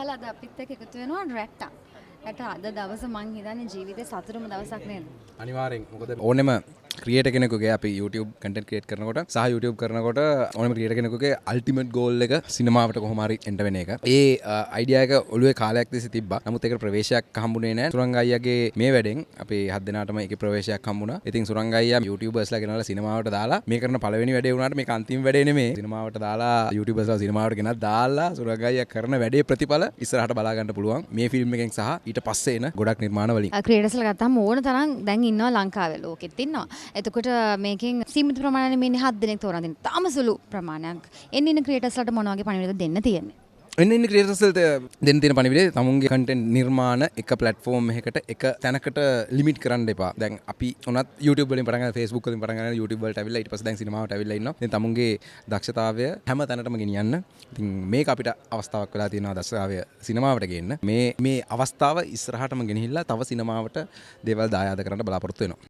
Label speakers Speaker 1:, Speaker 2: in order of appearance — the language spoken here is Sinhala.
Speaker 1: අහලා අද අපිත් එක්ක එකතු වෙනවා රැට්ටා. රැට්ටා අද දවස මං හිතන්නේ ජීවිතේ සතුටුම දවසක් නේද?
Speaker 2: අනිවාර්යෙන්. මොකද ඕනෙම ක්‍රියේටර් කෙනෙකුගේ අපි YouTube content create කරනකොට සහ YouTube කරනකොට ඕනෙම ක්‍රියේටර් කෙනෙකුගේ ultimate goal එක සිනමාවට කොහොම හරි එන්න වෙන එක. ඒ අයිඩියා එක ඔළුවේ කාලයක් තිස්සේ තිබ්බා. නමුත් ඒකට ප්‍රවේශයක් හම්බුනේ නැහැ. සුරංග අයියාගේ මේ වැඩෙන් අපි 7 දෙනාටම ඒකේ ප්‍රවේශයක් හම්බුණා. ඉතින් සුරංග අයියා YouTubersලා ගෙනල්ලා සිනමාවට දාලා මේ කරන පළවෙනි වැඩේ වුණාට මේක අන්තිම වැඩේ නෙමෙයි. සිනමාවට දාලා YouTubersලා සිනමාවට ගෙනත් දාලා සුරංග අයියා කරන වැඩේ ප්‍රතිඵල ඉස්සරහට බලා ගන්න පුළුවන්. මේ ෆිල්ම් එකෙන් සහ ඊට පස්සේ එන ගොඩක් නිර්මාණ වලින්.
Speaker 1: ක්‍රියේටර්ස්ලා ගත්තාම ඕන තරම් දැන් ඉන්නවා ලංකාවේ ලෝකෙත් ඉන්නවා. එතකොට මේකෙන් සීමිත ප්‍රමාණයක් මේ 7 දෙනෙක් තෝරා දෙන්න. තාම සුළු ප්‍රමාණයක්. එන්න ක්‍රියේටර්ස්ලාට මොන වගේ පණිවිඩද දෙන්න තියෙන්නේ?
Speaker 2: එන්න ක්‍රියේටර්ස්ලට දෙන්න තියෙන පණිවිඩය තමුන්ගේ කන්ටෙන්ට් නිර්මාණ එක ප්ලැට්ෆෝම් එකකට එක තැනකට ලිමිට් කරන්න එපා. දැන් අපි උනත් YouTube වලින් පටන් ගන්න Facebook වලින් පටන් ගන්න YouTube වලට ඇවිල්ලා ඊට පස්සේ දැන් සිනමාවට ඇවිල්ලා ඉන්නවා. දැන් තමුන්ගේ දක්ෂතාවය හැම තැනටම ගෙනියන්න. ඉතින් මේක අපිට අවස්ථාවක් වෙලා තියෙනවා දක්ෂතාවය සිනමාවට ගේන්න. මේ අවස්ථාව ඉස්සරහටම ගෙනහිල්ලා තව සිනමාවට දේවල් දායාද කරන්න බලාපොරොත්තු වෙනවා.